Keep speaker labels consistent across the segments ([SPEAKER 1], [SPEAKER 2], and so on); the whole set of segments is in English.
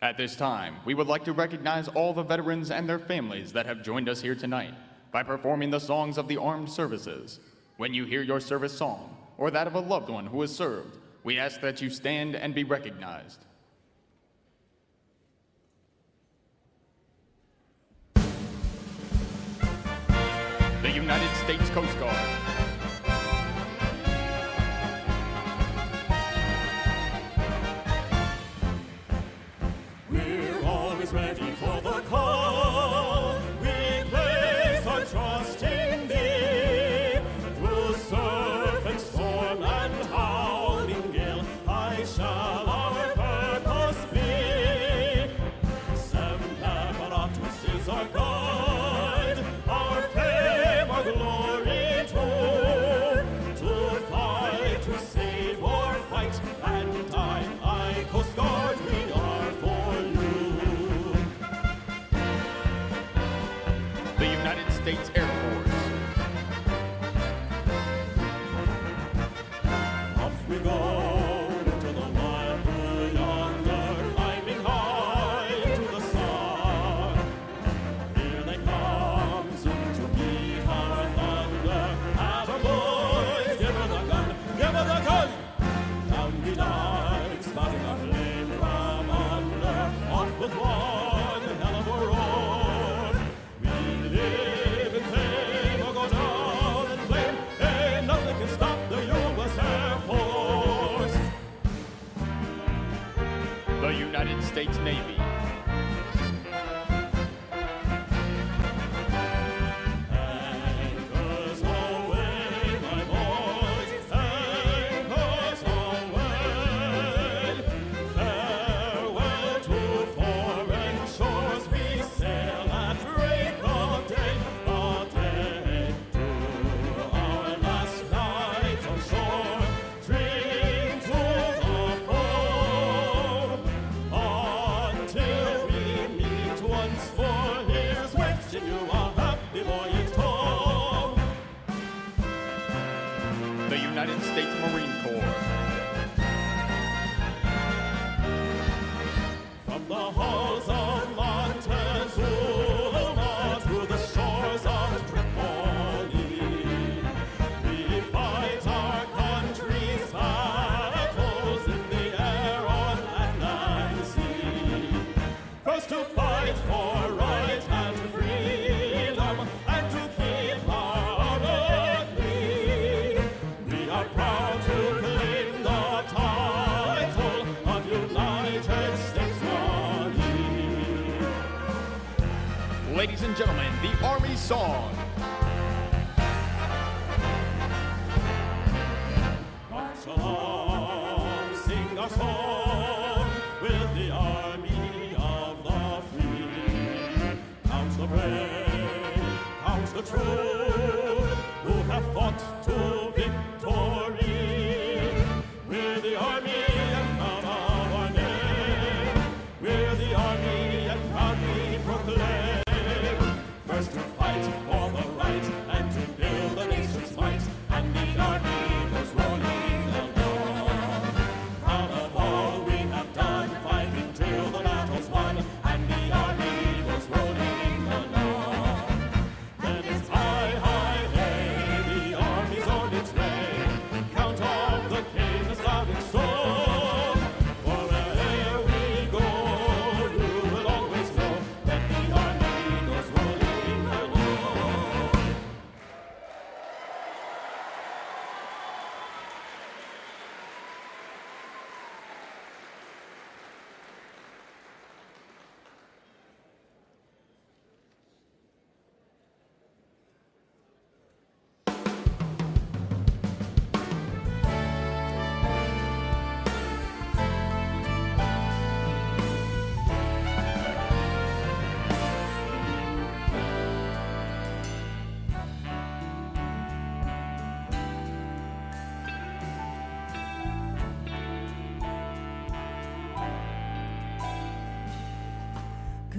[SPEAKER 1] At this time, we would like to recognize all the veterans and their families that have joined us here tonight by performing the songs of the armed services. When you hear your service song, or that of a loved one who has served, we ask that you stand and be recognized. The United States Coast Guard.
[SPEAKER 2] We're always ready for the call. We place our trust in thee. Through surf and storm and howling gale, high shall our purpose be. Semper Paratus is our guide, our fame, our glory too. To fight, to save or fight and die, I, Coast Guard, we are for you.
[SPEAKER 1] The United States Air Force.
[SPEAKER 2] Off we go into the wild blue yonder, climbing high to the sun. Here they come, soon to meet our thunder. At our boys, give her the gun, give her the gun! Down we dive, spotting a flame from under. Off with one hell of a roar. We live in fame or go down in flame. Ain't nothing can stop the U.S. Air Force.
[SPEAKER 1] The United States Navy.
[SPEAKER 2] Anchors away, my boys, anchors away. Farewell to foreign shores, we sail at break of day. A day to our last night on shore. Drink to the foe until we meet once more. Here's wishing you a happy voyage home.
[SPEAKER 1] The United States Marine Corps.
[SPEAKER 2] From the halls of Montezuma to the shores of Tripoli, we fight our country's battles in the air, on land and sea. First to fight for right and freedom, and to keep our honor clean. We are proud to claim the title of United States Marine.
[SPEAKER 1] Ladies and gentlemen, the Army Song.
[SPEAKER 2] March along, sing our song with the army of the free. Count the brave, count the true, who have fought to victory. We're the army and proud of our name. We're the army and proudly proclaim. First to fight for the right and to build the nation's might. And the army goes rolling along. Proud of all we have done, fighting till the battle's won. And the army goes rolling along. Then it's high, high, hey, the army's on its way. Count of the king is loud and strong. For where'er we go, you will always know that the army goes rolling along.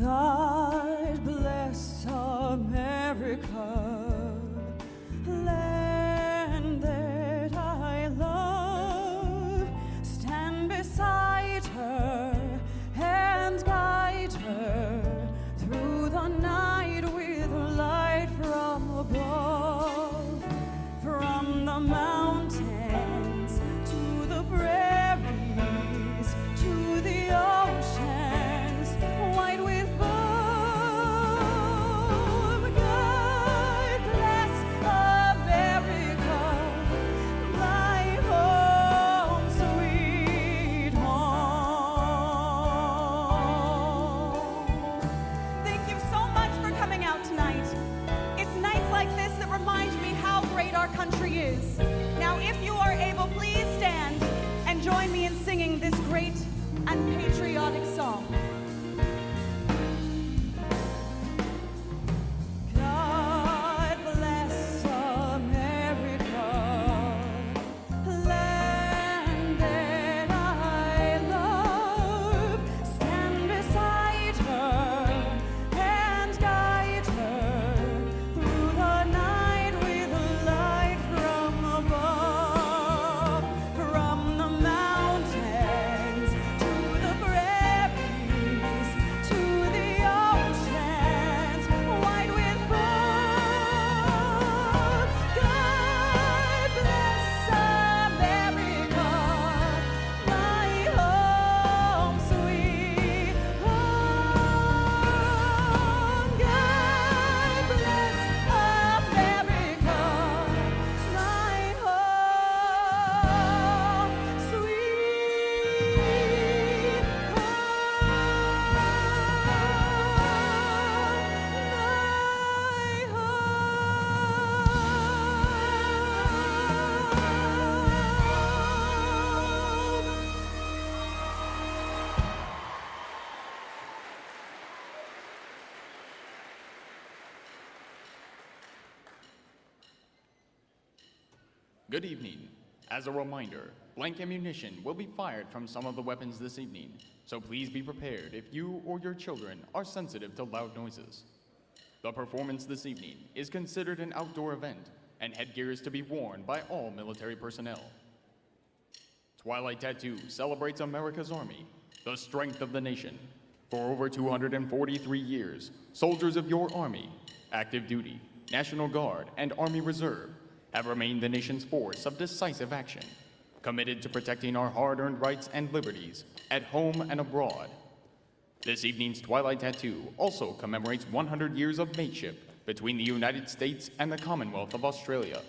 [SPEAKER 3] God bless America, land that I love. Stand beside her and guide
[SPEAKER 1] Good evening. As a reminder, blank ammunition will be fired from some of the weapons this evening, so please be prepared if you or your children are sensitive to loud noises. The performance this evening is considered an outdoor event, and headgear is to be worn by all military personnel. Twilight Tattoo celebrates America's Army, the strength of the nation. For over 243 years, soldiers of your Army, active duty, National Guard, and Army Reserve have remained the nation's force of decisive action, committed to protecting our hard-earned rights and liberties at home and abroad. This evening's Twilight Tattoo also commemorates 100 years of mateship between the United States and the Commonwealth of Australia.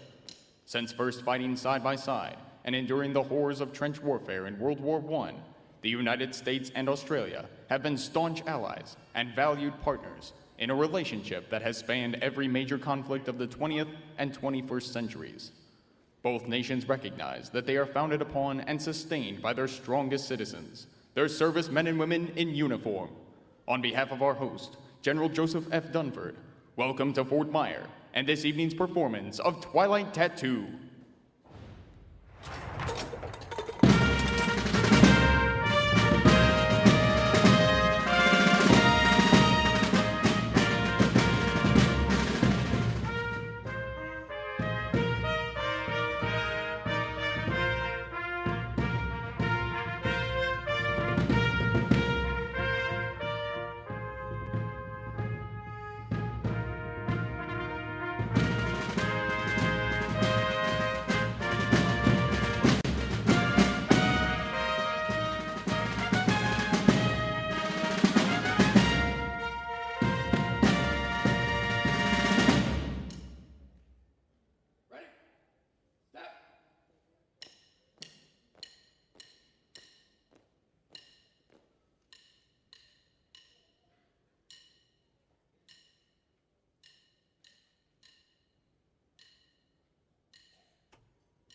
[SPEAKER 1] Since first fighting side by side and enduring the horrors of trench warfare in World War I, the United States and Australia have been staunch allies and valued partners in a relationship that has spanned every major conflict of the 20th and 21st centuries. Both nations recognize that they are founded upon and sustained by their strongest citizens, their servicemen and women in uniform. On behalf of our host, General Joseph F. Dunford, welcome to Fort Myer and this evening's performance of Twilight Tattoo.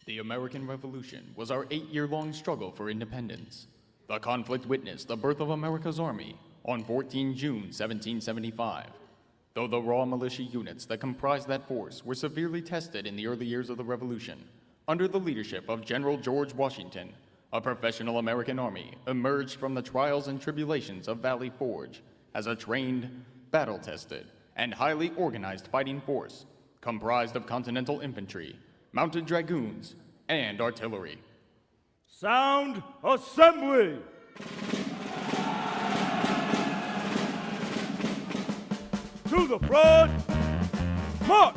[SPEAKER 1] The American Revolution was our 8-year-long struggle for independence. The conflict witnessed the birth of America's Army on 14 June 1775. Though the raw militia units that comprised that force were severely tested in the early years of the Revolution, under the leadership of General George Washington, a professional American army emerged from the trials and tribulations of Valley Forge as a trained, battle-tested, and highly organized fighting force comprised of Continental Infantry, Mounted Dragoons, and artillery.
[SPEAKER 2] Sound assembly! To the front, march!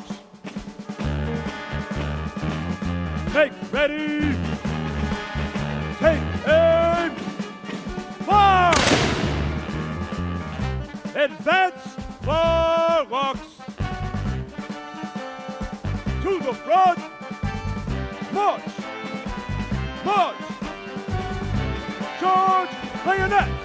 [SPEAKER 2] Make ready! Take aim! Fire! Advance fireworks! To the front, march! March! Charge bayonets!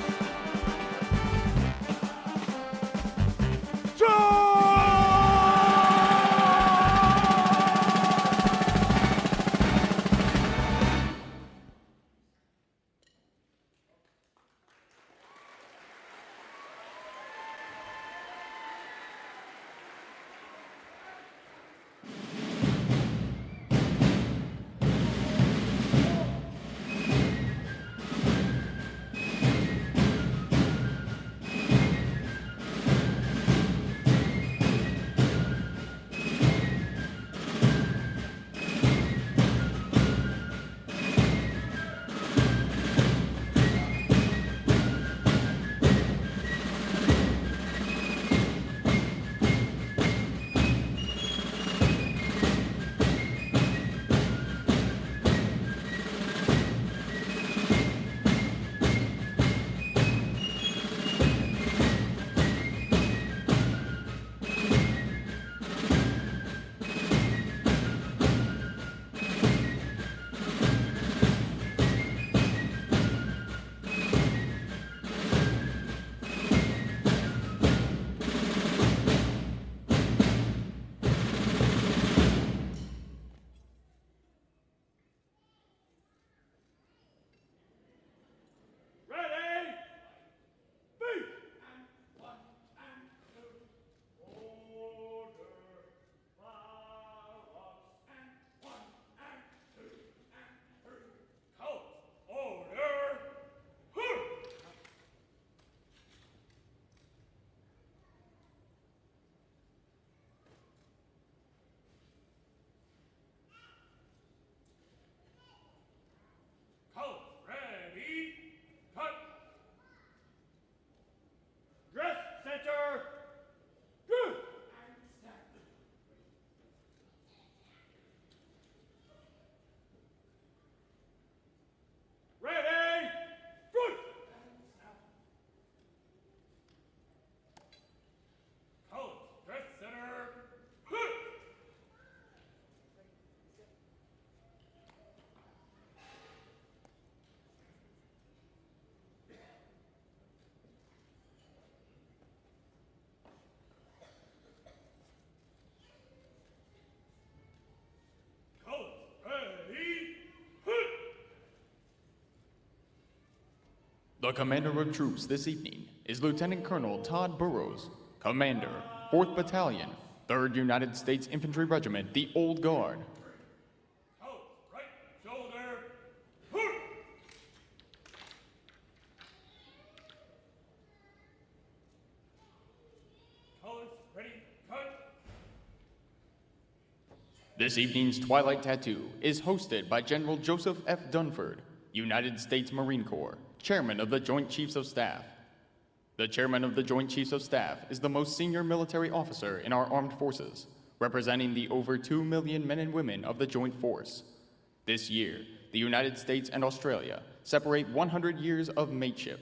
[SPEAKER 1] The commander of troops this evening is Lieutenant Colonel Todd Burrows, Commander, 4th Battalion, 3rd United States Infantry Regiment, the Old Guard.
[SPEAKER 2] Out, right shoulder. Hoot! Colors, ready, cut.
[SPEAKER 1] This evening's Twilight Tattoo is hosted by General Joseph F. Dunford, United States Marine Corps, Chairman of the Joint Chiefs of Staff. The Chairman of the Joint Chiefs of Staff is the most senior military officer in our armed forces, representing the over 2 million men and women of the Joint Force. This year, the United States and Australia separate 100 years of mateship.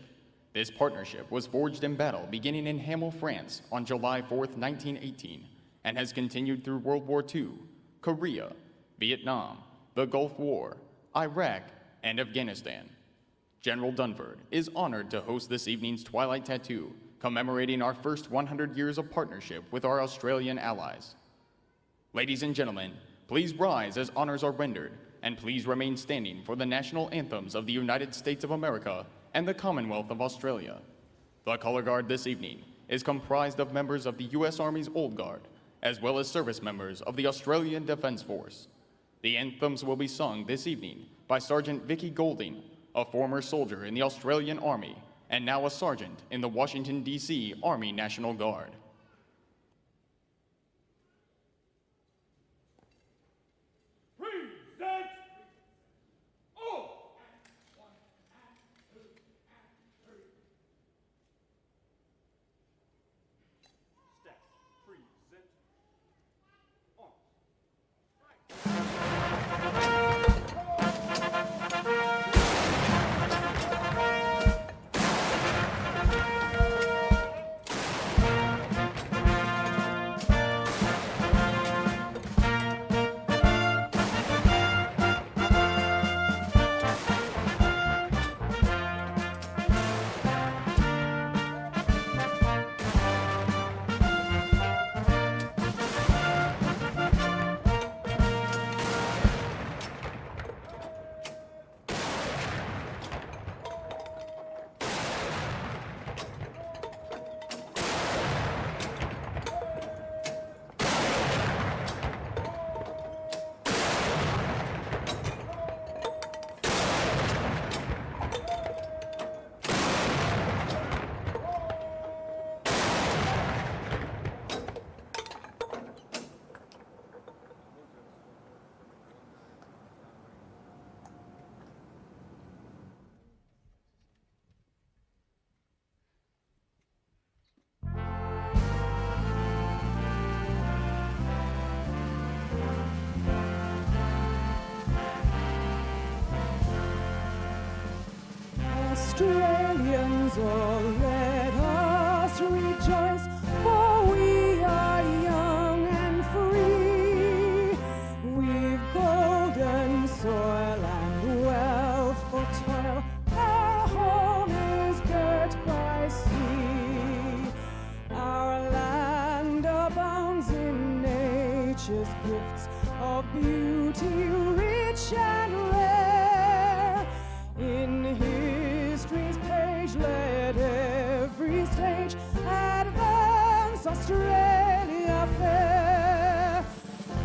[SPEAKER 1] This partnership was forged in battle beginning in Hamel, France on July 4th, 1918, and has continued through World War II, Korea, Vietnam, the Gulf War, Iraq, and Afghanistan. General Dunford is honored to host this evening's Twilight Tattoo, commemorating our first 100 years of partnership with our Australian allies. Ladies and gentlemen, please rise as honors are rendered, and please remain standing for the national anthems of the United States of America and the Commonwealth of Australia. The color guard this evening is comprised of members of the U.S. Army's Old Guard, as well as service members of the Australian Defence Force. The anthems will be sung this evening by Sergeant Vicky Golding, a former soldier in the Australian Army and now a sergeant in the Washington, D.C. Army National Guard.
[SPEAKER 2] Present. Oh! Step. Present. On.
[SPEAKER 3] Australians, oh, let us rejoice, for we are young and free. We've golden soil and wealth for toil. Our home is girt by sea. Our land abounds in nature's gifts of beauty, rich and rare. In history's page, let every stage advance Australia fair.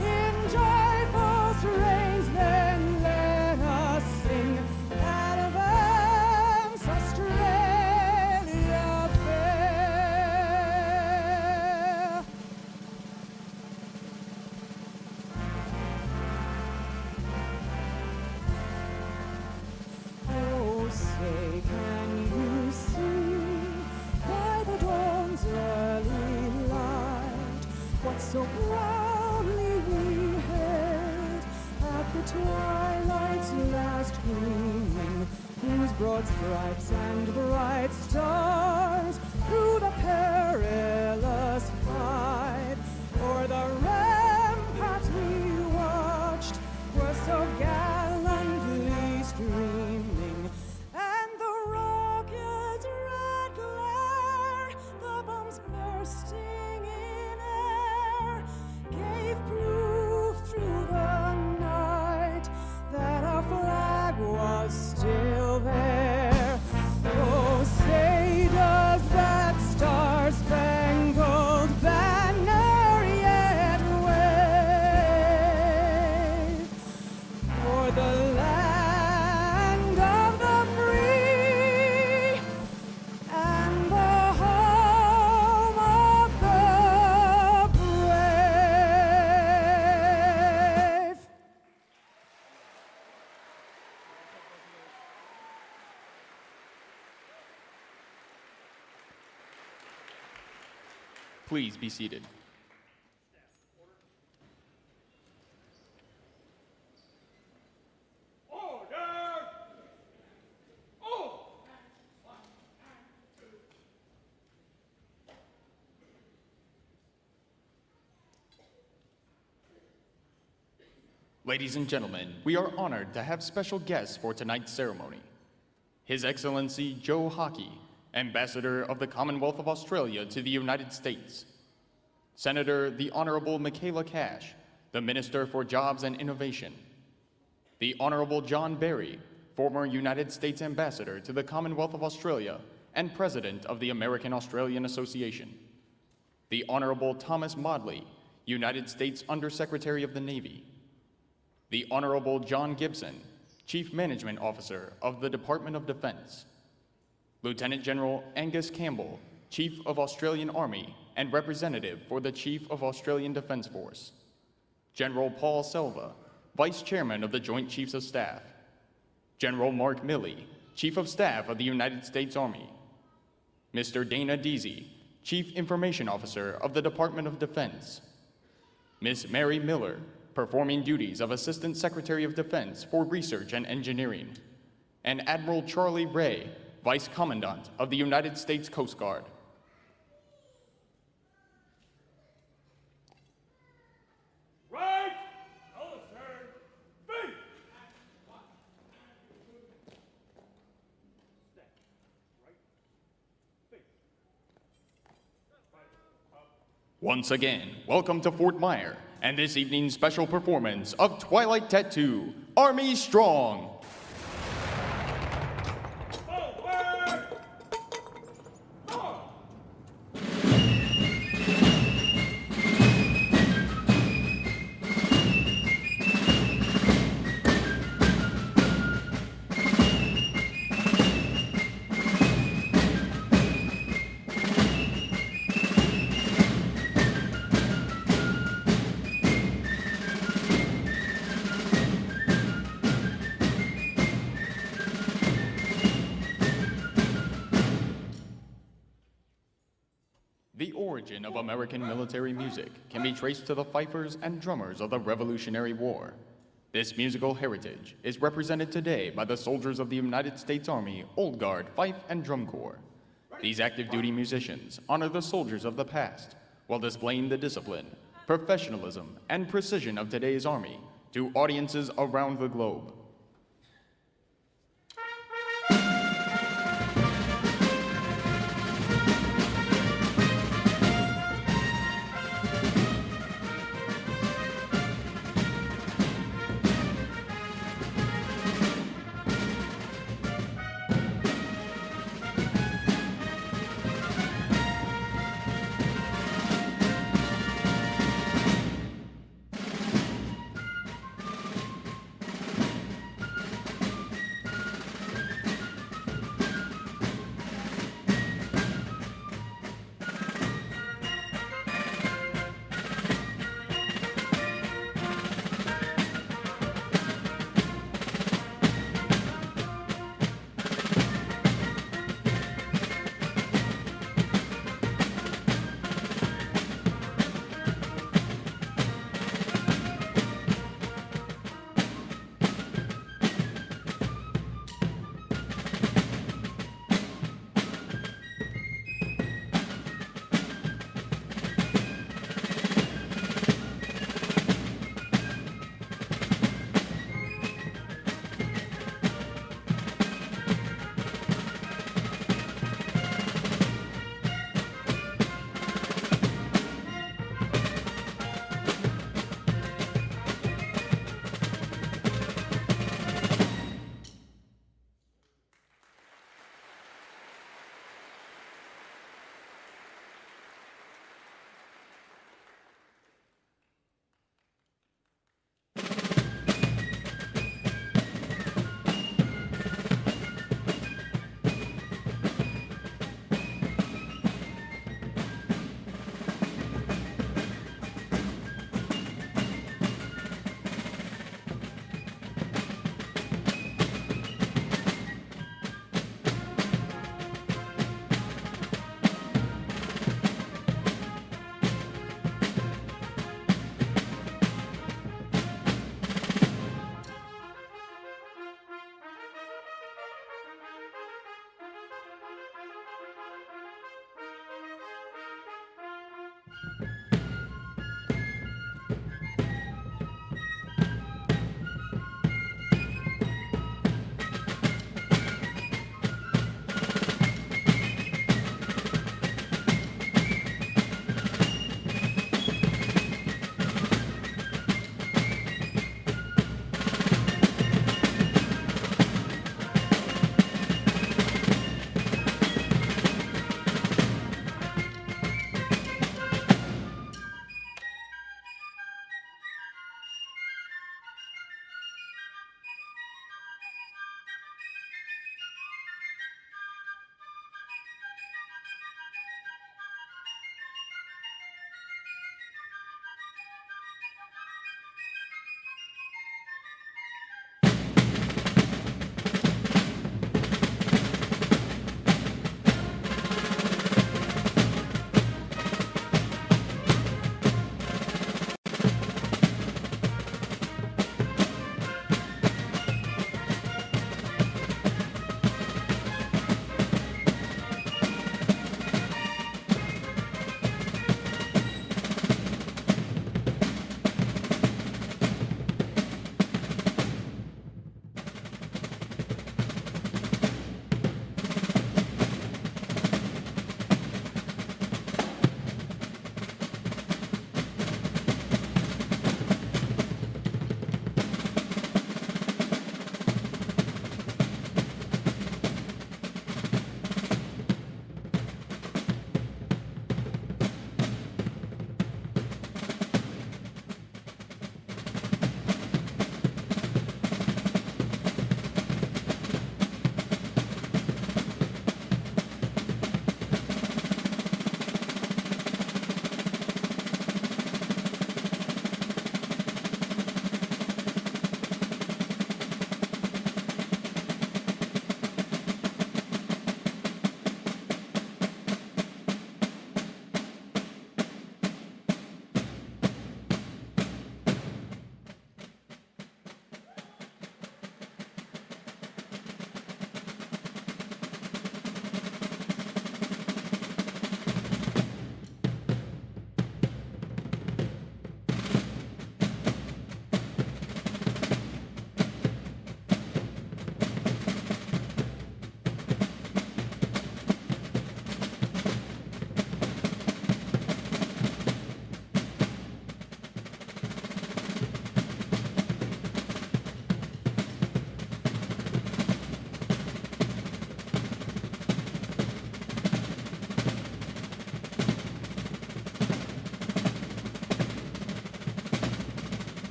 [SPEAKER 3] In joyful strains, then let us sing, advance Australia fair. Oh, say, can you see by the dawn's early light what so proudly we hailed at the twilight's last gleaming, whose broad stripes and bright stars through the perilous fight o'er the ramparts we watched were so gallantly streaming, and the rocket's red glare, the bombs bursting in air, gave proof through the night that our flag was still there. Oh,
[SPEAKER 1] Please be seated. Ladies and gentlemen, we are honored to have special guests for tonight's ceremony. His Excellency Joe Hockey, Ambassador of the Commonwealth of Australia to the United States. Senator the Honorable Michaela Cash, the Minister for Jobs and Innovation. The Honorable John Barry, former United States Ambassador to the Commonwealth of Australia and President of the American Australian Association. The Honorable Thomas Modley, United States Undersecretary of the Navy. The Honorable John Gibson, Chief Management Officer of the Department of Defense. Lieutenant General Angus Campbell, Chief of Australian Army and Representative for the Chief of Australian Defence Force. General Paul Selva, Vice Chairman of the Joint Chiefs of Staff. General Mark Milley, Chief of Staff of the United States Army. Mr. Dana Deasy, Chief Information Officer of the Department of Defense. Ms. Mary Miller, performing duties of Assistant Secretary of Defense for Research and Engineering, and Admiral Charlie Ray, Vice Commandant of the United States Coast Guard.
[SPEAKER 2] Right, Alistair, feet.
[SPEAKER 1] Once again, welcome to Fort Myer and this evening's special performance of Twilight Tattoo, Army Strong. The origin of American military music can be traced to the fifers and drummers of the Revolutionary War. This musical heritage is represented today by the soldiers of the United States Army Old Guard Fife and Drum Corps. These active duty musicians honor the soldiers of the past while displaying the discipline, professionalism, and precision of today's Army to audiences around the globe.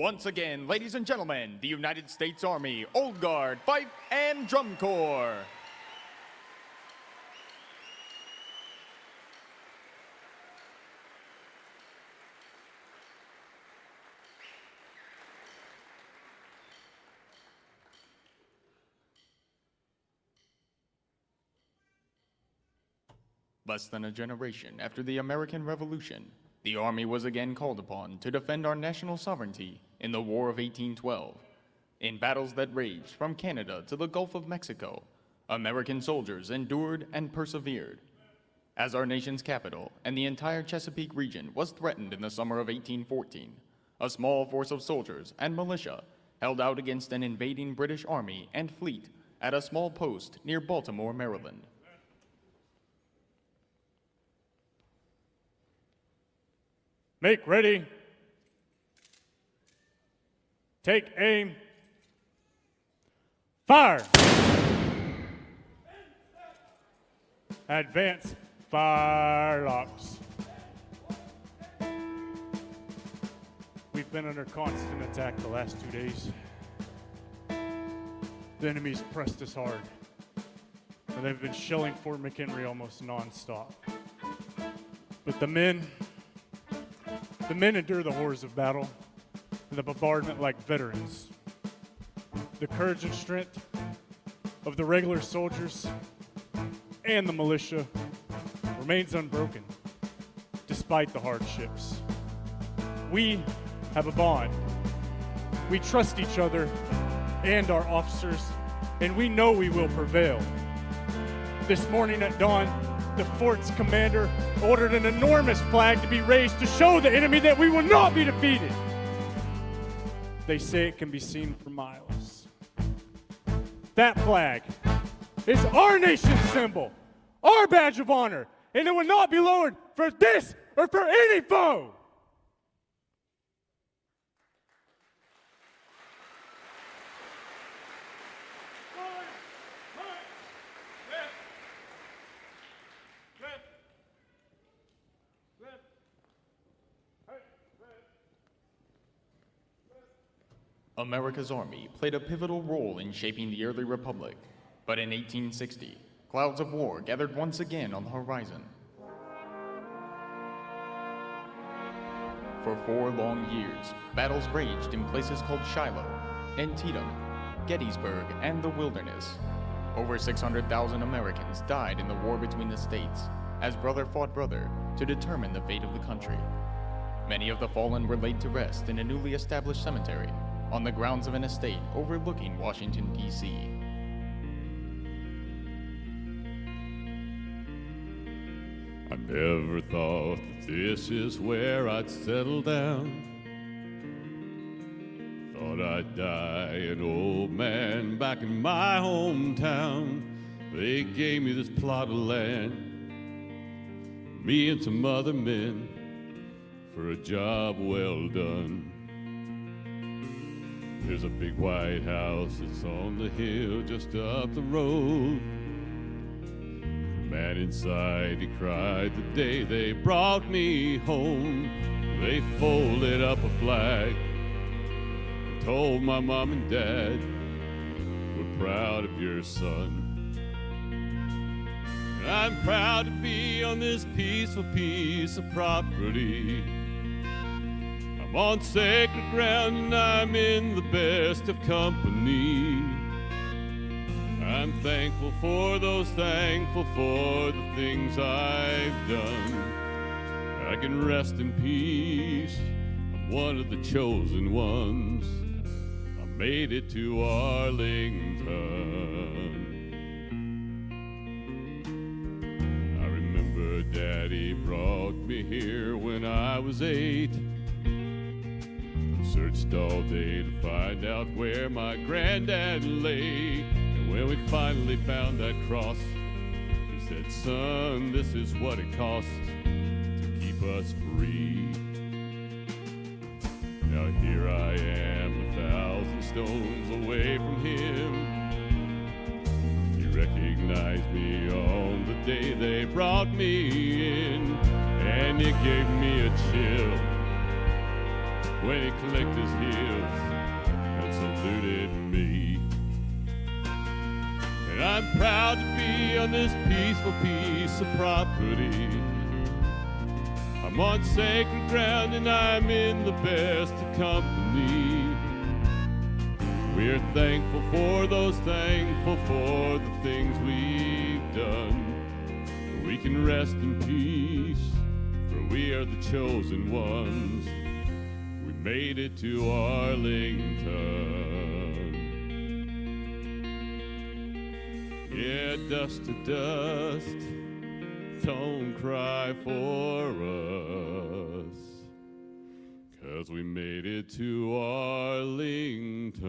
[SPEAKER 1] Once again, ladies and gentlemen, the United States Army, Old Guard, Fife, and Drum Corps. Less than a generation after the American Revolution, the Army was again called upon to defend our national sovereignty in the War of 1812. In battles that raged from Canada to the Gulf of Mexico, American soldiers endured and persevered. As our nation's capital and the entire Chesapeake region was threatened in the summer of 1814, a small force of soldiers and militia held out against an invading British army and fleet at a small post near Baltimore, Maryland.
[SPEAKER 4] Make ready. Take aim. Fire! advance firelocks. We've been under constant attack the last 2 days. The enemy's pressed us hard, and they've been shelling Fort McHenry almost nonstop. But the men endure the horrors of battle and the bombardment like veterans. The courage and strength of the regular soldiers and the militia remains unbroken despite the hardships. We have a bond. We trust each other and our officers, and we know we will prevail. This morning at dawn, the fort's commander ordered an enormous flag to be raised to show the enemy that we will not be defeated. They say it can be seen for miles. That flag is our nation's symbol, our badge of honor, and it will not be lowered for this or for any foe.
[SPEAKER 1] America's army played a pivotal role in shaping the early republic, but in 1860, clouds of war gathered once again on the horizon. For 4 long years, battles raged in places called Shiloh, Antietam, Gettysburg, and the Wilderness. Over 600,000 Americans died in the war between the states, as brother fought brother to determine the fate of the country. Many of the fallen were laid to rest in a newly established cemetery on the grounds of an estate overlooking Washington, D.C.
[SPEAKER 2] I never thought that this is where I'd settle down. Thought I'd die an old man back in my hometown. They gave me this plot of land, me and some other men, for a job well done. There's a big white house that's on the hill just up the road. The man inside, he cried the day they brought me home. They folded up a flag and told my mom and dad, we're proud of your son. And I'm proud to be on this peaceful piece of property. I'm on sacred ground and I'm in the best of company. I'm thankful for those, thankful for the things I've done. I can rest in peace, I'm one of the chosen ones. I made it to Arlington. I remember Daddy brought me here when I was 8. Searched all day to find out where my granddad lay. And when we finally found that cross, he said, son, this is what it cost to keep us free. Now here I am 1,000 stones away from him. He recognized me on the day they brought me in, and it gave me a chill when he clicked his heels and saluted me. And I'm proud to be on this peaceful piece of property. I'm on sacred ground and I'm in the best of company. We're thankful for those, thankful for the things we've done. We can rest in peace, for we are the chosen ones. Made it to Arlington. Yeah, dust to dust, don't cry for us, 'cause we made it to Arlington.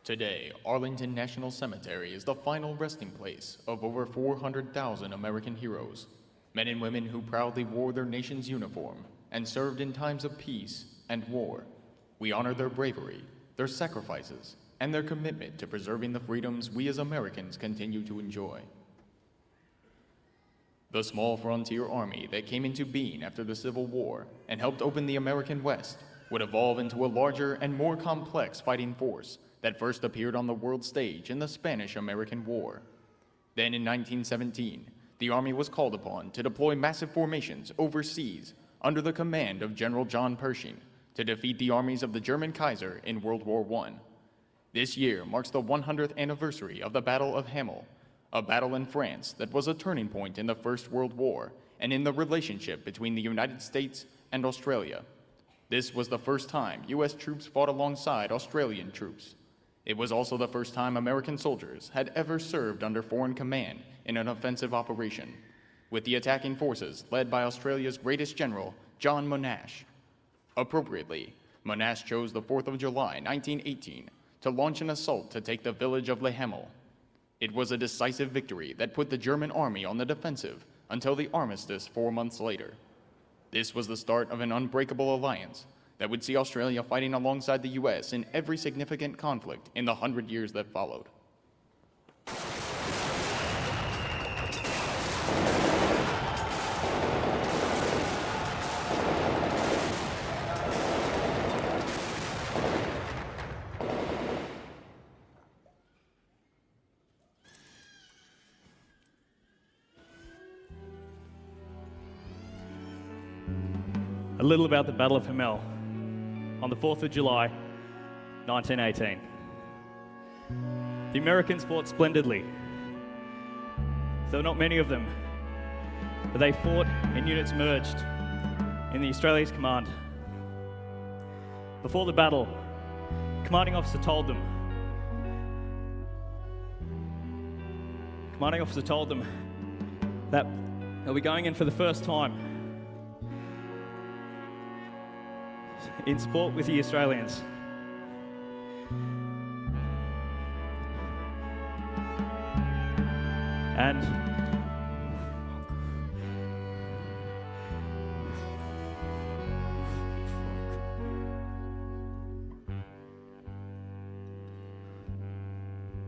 [SPEAKER 1] Today, Arlington National Cemetery is the final resting place of over 400,000 American heroes, men and women who proudly wore their nation's uniform and served in times of peace and war. We honor their bravery, their sacrifices, and their commitment to preserving the freedoms we as Americans continue to enjoy. The small frontier army that came into being after the Civil War and helped open the American West would evolve into a larger and more complex fighting force that first appeared on the world stage in the Spanish-American War. Then in 1917, the Army was called upon to deploy massive formations overseas under the command of General John Pershing to defeat the armies of the German Kaiser in World War I. This year marks the 100th anniversary of the Battle of Hamel, a battle in France that was a turning point in the First World War and in the relationship between the United States and Australia. This was the first time U.S. troops fought alongside Australian troops. It was also the first time American soldiers had ever served under foreign command in an offensive operation, with the attacking forces led by Australia's greatest general, John Monash. Appropriately, Monash chose the 4th of July, 1918, to launch an assault to take the village of Hamel. It was a decisive victory that put the German army on the defensive until the armistice 4 months later. This was the start of an unbreakable alliance that would see Australia fighting alongside the U.S. in every significant conflict in the 100 years that followed.
[SPEAKER 5] A little about the Battle of Hamel on the 4th of July, 1918. The Americans fought splendidly. There were not many of them, but they fought in units merged in the Australia's command. Before the battle, the commanding officer told them that they'll be going in for the first time in support with the Australians. And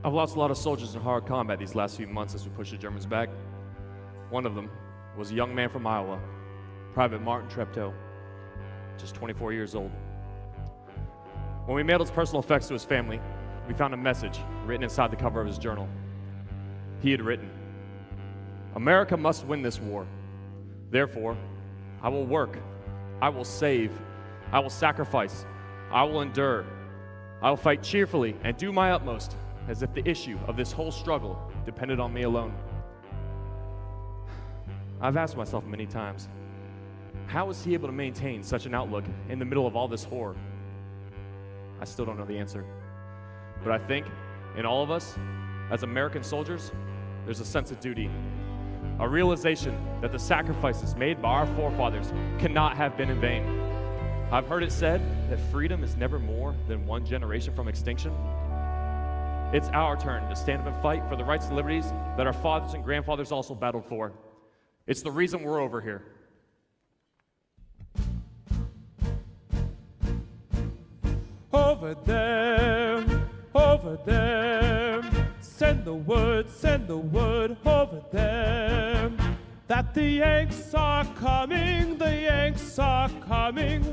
[SPEAKER 6] I've lost a lot of soldiers in hard combat these last few months as we pushed the Germans back. One of them was a young man from Iowa, Private Martin Treptow, just 24 years old. When we mailed his personal effects to his family, we found a message written inside the cover of his journal. He had written, "America must win this war. Therefore, I will work, I will save, I will sacrifice, I will endure. I will fight cheerfully and do my utmost as if the issue of this whole struggle depended on me alone." I've asked myself many times, how was he able to maintain such an outlook in the middle of all this horror? I still don't know the answer. But I think in all of us, as American soldiers, there's a sense of duty, a realization that the sacrifices made by our forefathers cannot have been in vain. I've heard it said that freedom is never more than one generation from extinction. It's our turn to stand up and fight for the rights and liberties that our fathers and grandfathers also battled for. It's the reason we're over here.
[SPEAKER 7] Over there, send the word over there, that the Yanks are coming,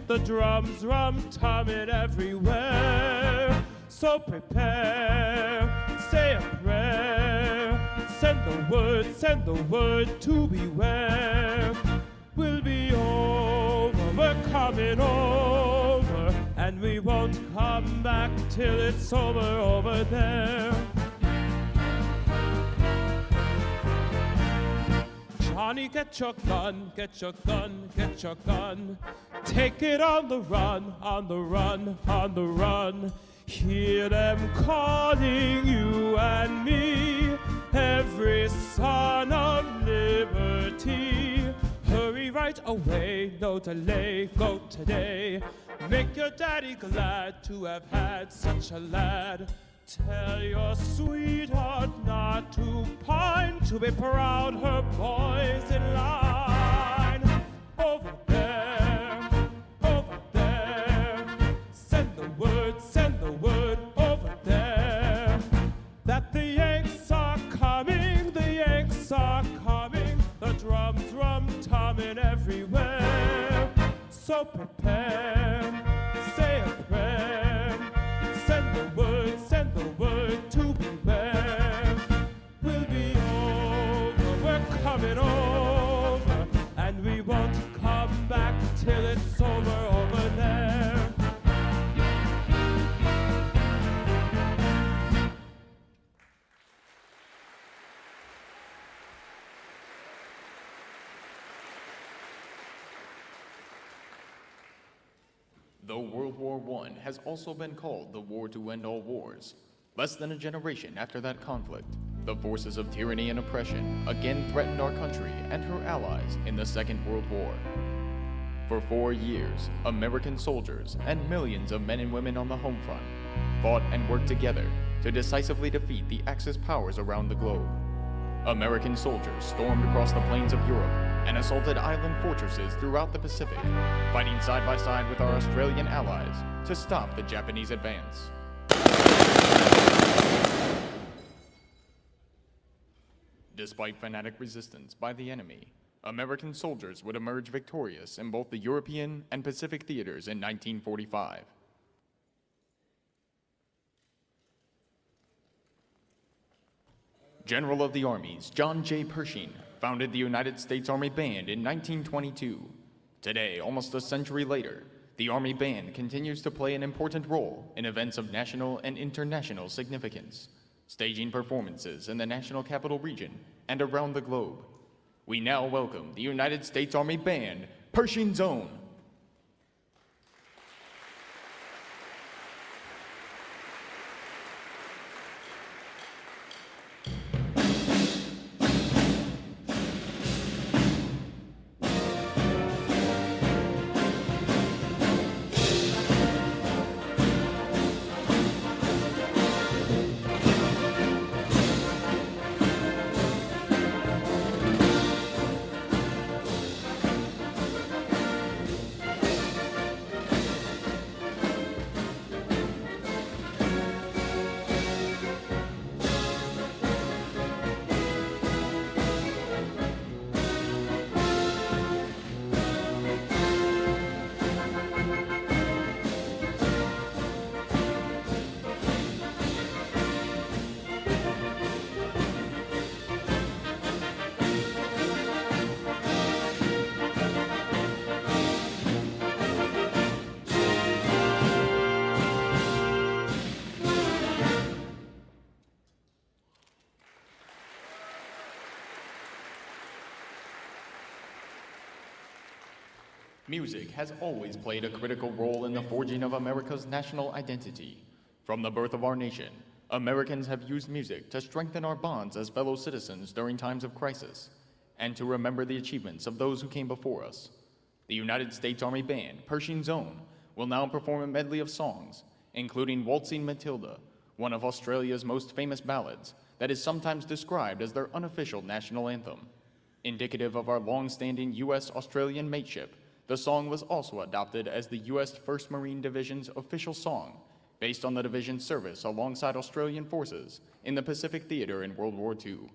[SPEAKER 7] the drums rum-tumming everywhere. So prepare, say a prayer, send the word to beware. We'll be over, we're coming over, and we won't come back till it's over there. Johnny, get your gun, get your gun, get your gun. Take it on the run, on the run, on the run. Hear them calling you and me, every son of liberty. Hurry right away, no delay, go today. Make your daddy glad to have had such a lad. Tell your sweetheart not to pine, to be proud her boys in line. Over there, send the word over there, that the Yanks are coming, the drums rum-tumming everywhere. So prepare, say a prayer, send the word to beware. We'll be over, we're coming over, and we won't come back till it's over there.
[SPEAKER 1] Though World War I has also been called the war to end all wars, less than a generation after that conflict, the forces of tyranny and oppression again threatened our country and her allies in the Second World War. For 4 years, American soldiers and millions of men and women on the home front fought and worked together to decisively defeat the Axis powers around the globe. American soldiers stormed across the plains of Europe and assaulted island fortresses throughout the Pacific, fighting side by side with our Australian allies to stop the Japanese advance. Despite fanatic resistance by the enemy, American soldiers would emerge victorious in both the European and Pacific theaters in 1945. General of the Armies John J. Pershing founded the United States Army Band in 1922. Today, almost a century later, the Army Band continues to play an important role in events of national and international significance, staging performances in the National Capital Region and around the globe. We now welcome the United States Army Band, Pershing's Own. Music has always played a critical role in the forging of America's national identity. From the birth of our nation, Americans have used music to strengthen our bonds as fellow citizens during times of crisis, and to remember the achievements of those who came before us. The United States Army Band, Pershing's Own, will now perform a medley of songs, including Waltzing Matilda, one of Australia's most famous ballads that is sometimes described as their unofficial national anthem. Indicative of our long-standing U.S.-Australian mateship, the song was also adopted as the U.S. 1st Marine Division's official song, based on the division's service alongside Australian forces in the Pacific Theater in World War II.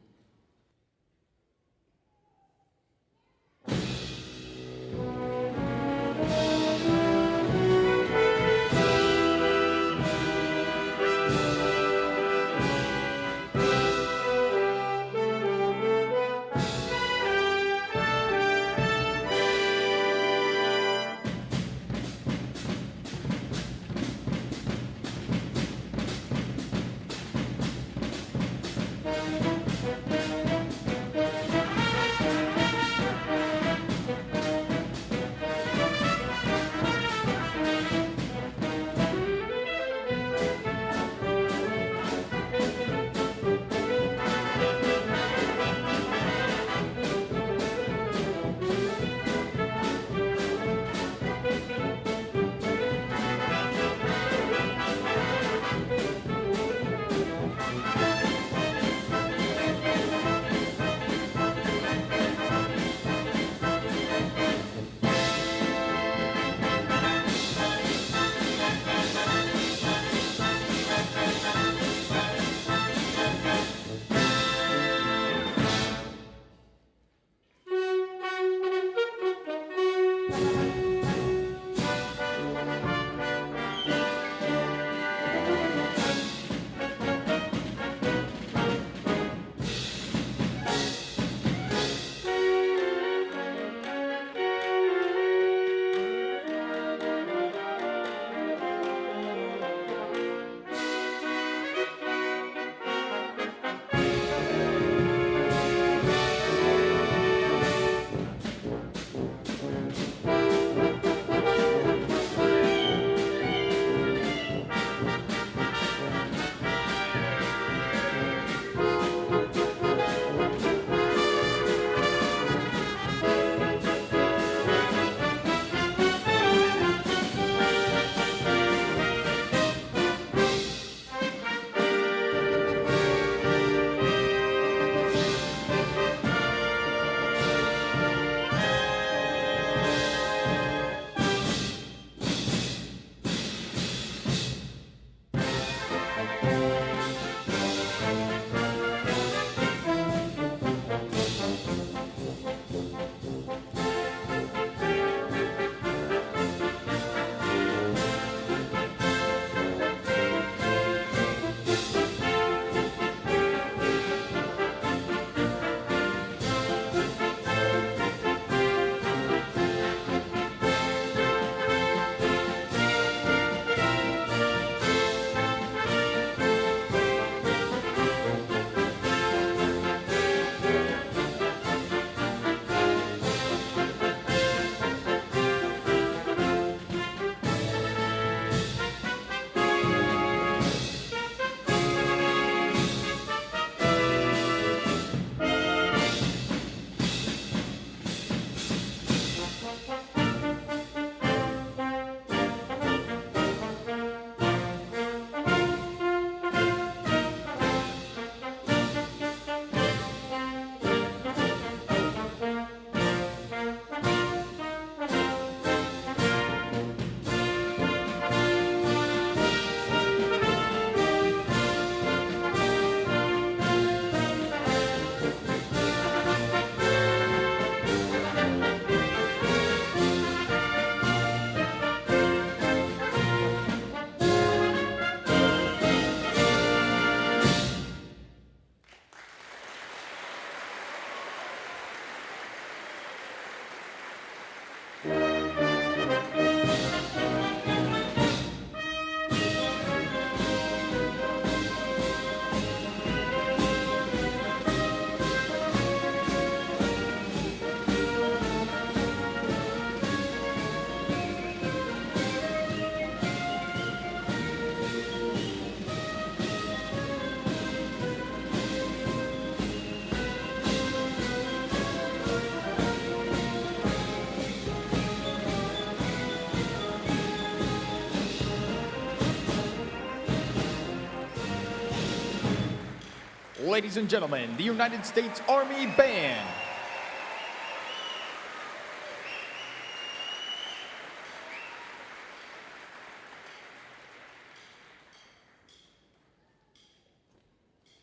[SPEAKER 1] ladies and gentlemen, the United States Army Band.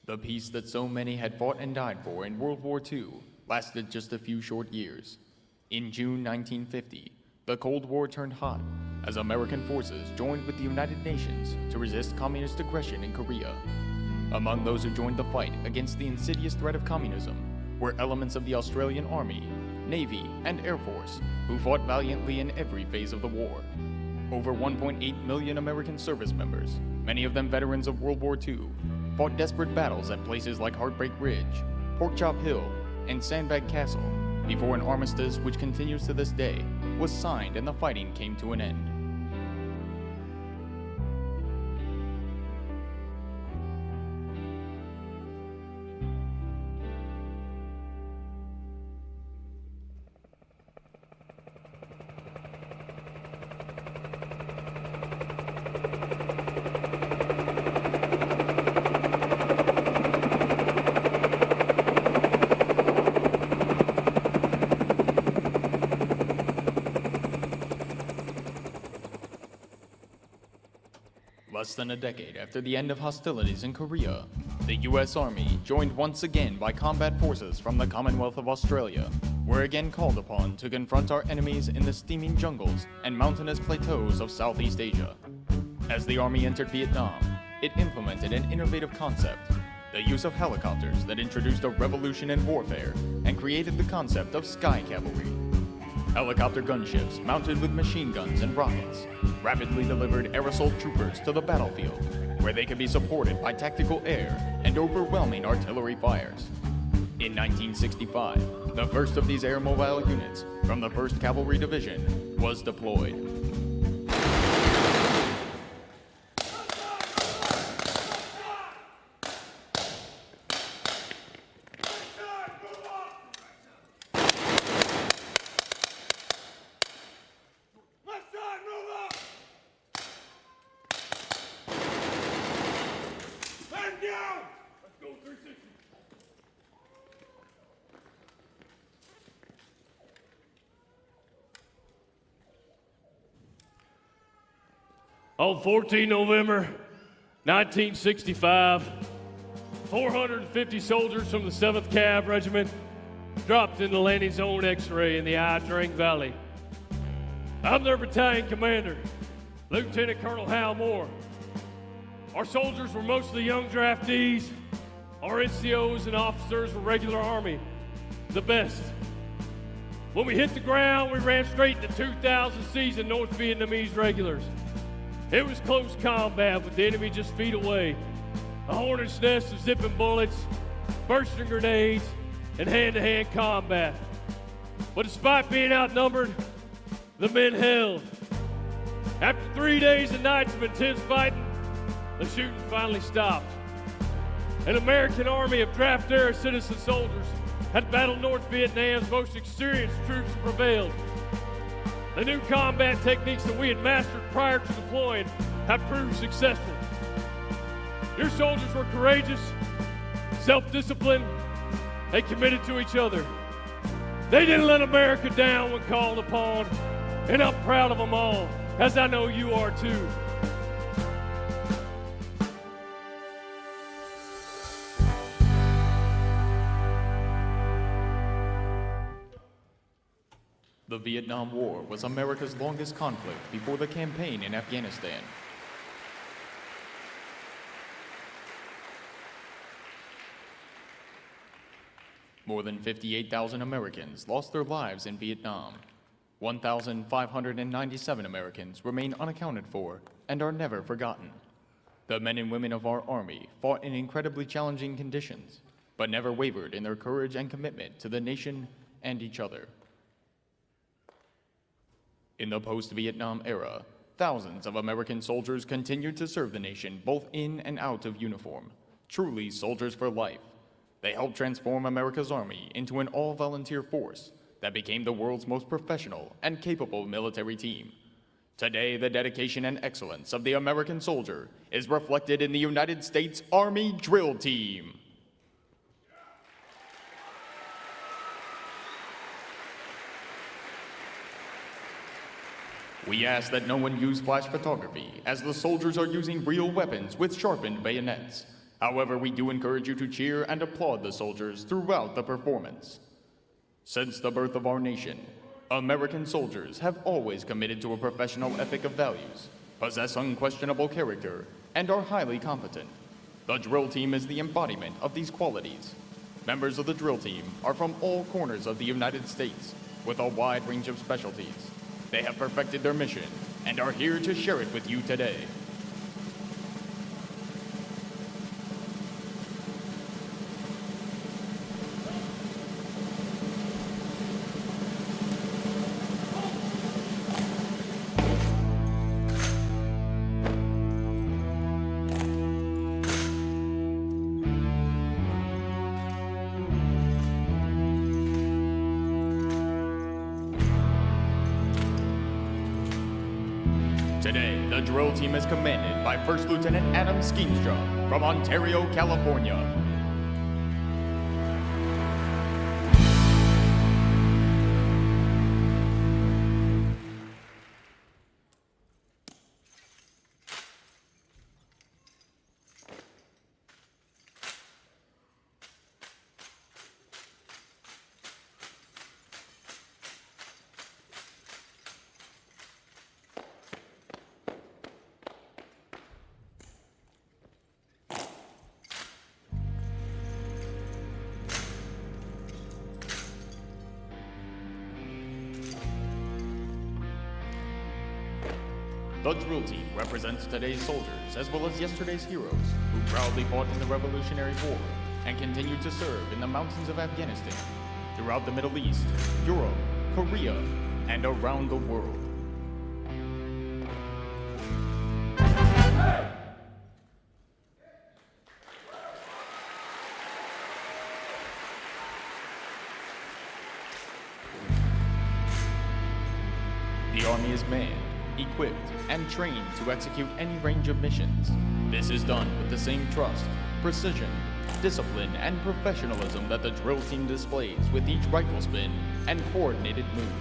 [SPEAKER 1] The peace that so many had fought and died for in World War II lasted just a few short years. In June 1950, the Cold War turned hot as American forces joined with the United Nations to resist communist aggression in Korea. Among those who joined the fight against the insidious threat of communism were elements of the Australian Army, Navy, and Air Force, who fought valiantly in every phase of the war. Over 1.8 million American service members, many of them veterans of World War II, fought desperate battles at places like Heartbreak Ridge, Porkchop Hill, and Sandbag Castle, before an armistice which continues to this day was signed and the fighting came to an end. Less than a decade after the end of hostilities in Korea, the U.S. Army, joined once again by combat forces from the Commonwealth of Australia, were again called upon to confront our enemies in the steaming jungles and mountainous plateaus of Southeast Asia. As the Army entered Vietnam, it implemented an innovative concept, the use of helicopters that introduced a revolution in warfare and created the concept of sky cavalry. Helicopter gunships mounted with machine guns and rockets rapidly delivered air assault troopers to the battlefield, where they could be supported by tactical air and overwhelming artillery fires. In 1965, the first of these air-mobile units from the 1st Cavalry Division was deployed.
[SPEAKER 8] On 14 November 1965, 450 soldiers from the 7th Cav Regiment dropped in the landing zone X-ray in the Ai Drang Valley. I'm their battalion commander, Lieutenant Colonel Hal Moore. Our soldiers were mostly young draftees. Our NCOs and officers were regular Army, the best. When we hit the ground, we ran straight into 2,000 seasoned North Vietnamese regulars. It was close combat with the enemy just feet away. A hornet's nest of zipping bullets, bursting grenades, and hand-to-hand combat. But despite being outnumbered, the men held. After 3 days and nights of intense fighting, the shooting finally stopped. An American army of draft-era citizen soldiers had battled North Vietnam's most experienced troops and prevailed. The new combat techniques that we had mastered prior to deploying have proved successful. Your soldiers were courageous, self-disciplined, and committed to each other. They didn't let America down when called upon, and I'm proud of them all, as I know you are too.
[SPEAKER 1] The Vietnam War was America's longest conflict before the campaign in Afghanistan. More than 58,000 Americans lost their lives in Vietnam. 1,597 Americans remain unaccounted for and are never forgotten. The men and women of our Army fought in incredibly challenging conditions, but never wavered in their courage and commitment to the nation and each other. In the post-Vietnam era, thousands of American soldiers continued to serve the nation both in and out of uniform, truly soldiers for life. They helped transform America's Army into an all-volunteer force that became the world's most professional and capable military team. Today, the dedication and excellence of the American soldier is reflected in the United States Army Drill Team. We ask that no one use flash photography, as the soldiers are using real weapons with sharpened bayonets. However, we do encourage you to cheer and applaud the soldiers throughout the performance. Since the birth of our nation, American soldiers have always committed to a professional ethic of values, possess unquestionable character, and are highly competent. The drill team is the embodiment of these qualities. Members of the drill team are from all corners of the United States, with a wide range of specialties. They have perfected their mission and are here to share it with you today. Today, the drill team is commanded by First Lieutenant Adam Skeenstra from Ontario, California. The drill team represents today's soldiers as well as yesterday's heroes who proudly fought in the Revolutionary War and continue to serve in the mountains of Afghanistan, throughout the Middle East, Europe, Korea, and around the world. The Army is manned, equipped, and trained to execute any range of missions. This is done with the same trust, precision, discipline, and professionalism that the drill team displays with each rifle spin and coordinated move.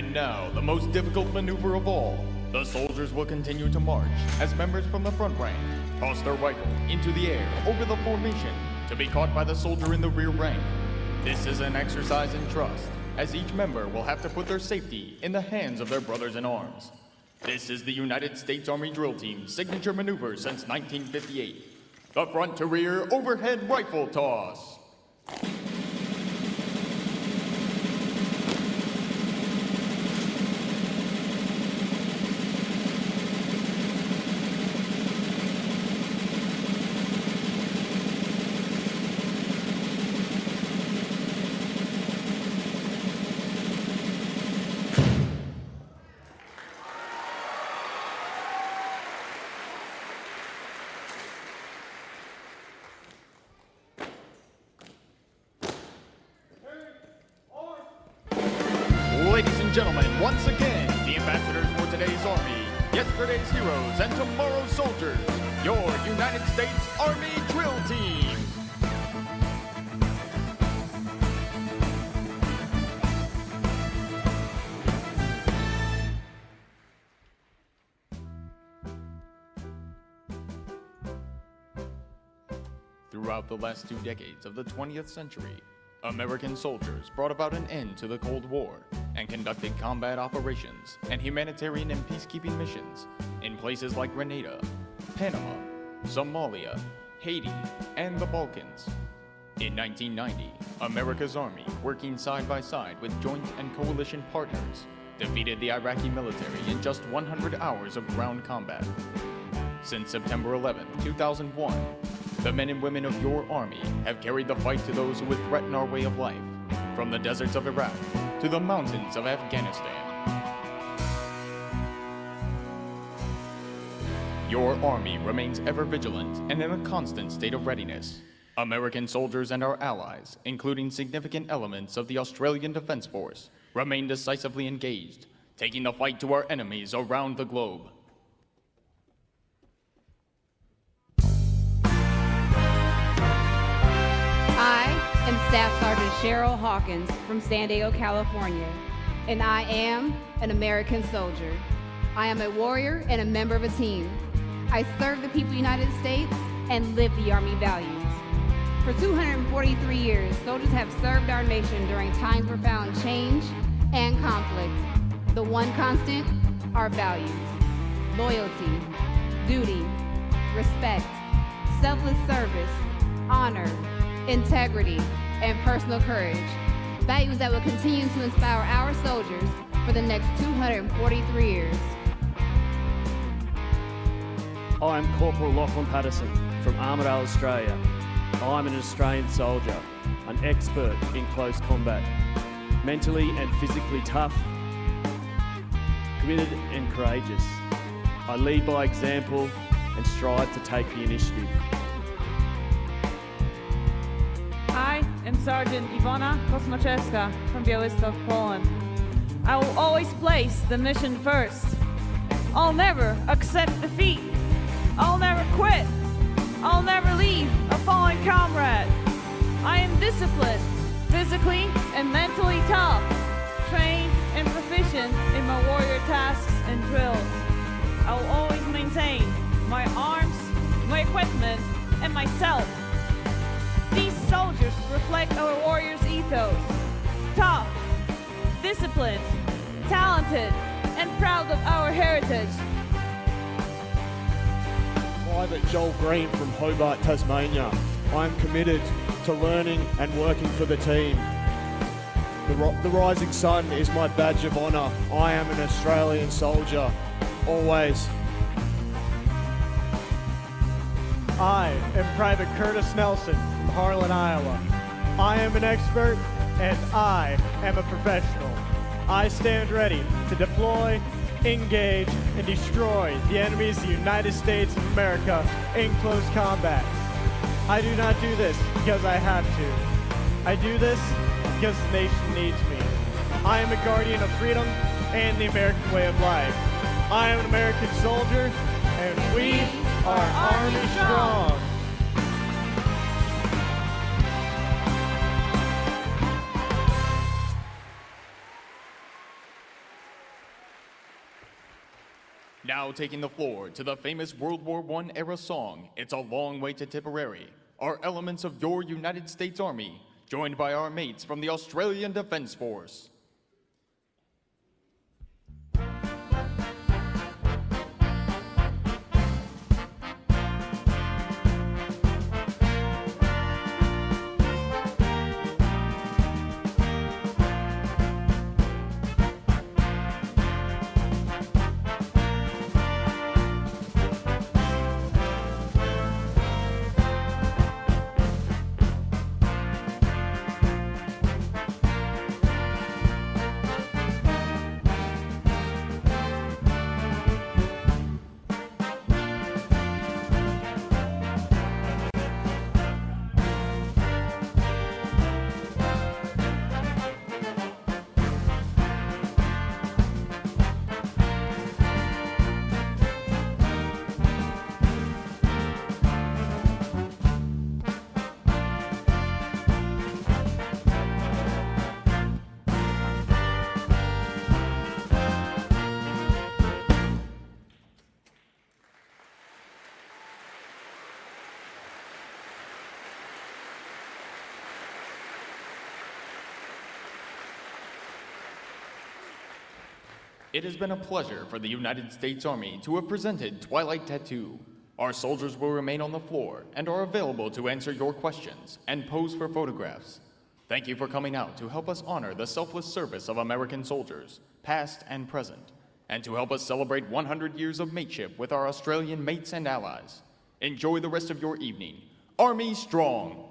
[SPEAKER 1] And now, the most difficult maneuver of all. The soldiers will continue to march as members from the front rank toss their rifle into the air over the formation to be caught by the soldier in the rear rank. This is an exercise in trust, as each member will have to put their safety in the hands of their brothers in arms. This is the United States Army Drill Team's signature maneuver since 1958. The front to rear overhead rifle toss. Ladies and gentlemen, once again, the ambassadors for today's Army, yesterday's heroes, and tomorrow's soldiers, your United States Army Drill Team. Throughout the last 2 decades of the 20th century, American soldiers brought about an end to the Cold War and conducted combat operations and humanitarian and peacekeeping missions in places like Grenada, Panama, Somalia, Haiti, and the Balkans. In 1990, America's Army, working side by side with joint and coalition partners, defeated the Iraqi military in just 100 hours of ground combat. Since September 11, 2001, the men and women of your Army have carried the fight to those who would threaten our way of life, from the deserts of Iraq to the mountains of Afghanistan. Your Army remains ever vigilant and in a constant state of readiness. American soldiers and our allies, including significant elements of the Australian Defence Force, remain decisively engaged, taking the fight to our enemies around the globe.
[SPEAKER 9] I am Staff Sergeant Cheryl Hawkins from San Diego, California, and I am an American soldier. I am a warrior and a member of a team. I serve the people of the United States and live the Army values. For 243 years, soldiers have served our nation during times of profound change and conflict. The one constant, our values: loyalty, duty, respect, selfless service, honor, integrity, and personal courage. Values that will continue to inspire our soldiers for the next 243 years.
[SPEAKER 10] I'm Corporal Lachlan Patterson from Armidale, Australia. I'm an Australian soldier, an expert in close combat, mentally and physically tough, committed and courageous. I lead by example and strive to take the initiative.
[SPEAKER 11] I am Sergeant Iwona Kosmaczewska from Białystok, Poland. I will always place the mission first. I'll never accept defeat. I'll never quit. I'll never leave a fallen comrade. I am disciplined, physically and mentally tough, trained and proficient in my warrior tasks and drills. I will always maintain my arms, my equipment, and myself. These soldiers reflect our warriors' ethos: tough, disciplined, talented, and proud of our heritage.
[SPEAKER 12] Private Joel Green from Hobart, Tasmania. I am committed to learning and working for the team. The rising sun is my badge of honour. I am an Australian soldier, always.
[SPEAKER 13] I am Private Curtis Nelson from Harlan, Iowa. I am an expert and I am a professional. I stand ready to deploy, engage, and destroy the enemies of the United States of America in close combat. I do not do this because I have to. I do this because the nation needs me. I am a guardian of freedom and the American way of life. I am an American soldier, and we are Army Strong.
[SPEAKER 1] Now taking the floor to the famous World War I era song, It's a Long Way to Tipperary, are elements of your United States Army, joined by our mates from the Australian Defence Force. It has been a pleasure for the United States Army to have presented Twilight Tattoo. Our soldiers will remain on the floor and are available to answer your questions and pose for photographs. Thank you for coming out to help us honor the selfless service of American soldiers, past and present, and to help us celebrate 100 years of mateship with our Australian mates and allies. Enjoy the rest of your evening. Army Strong!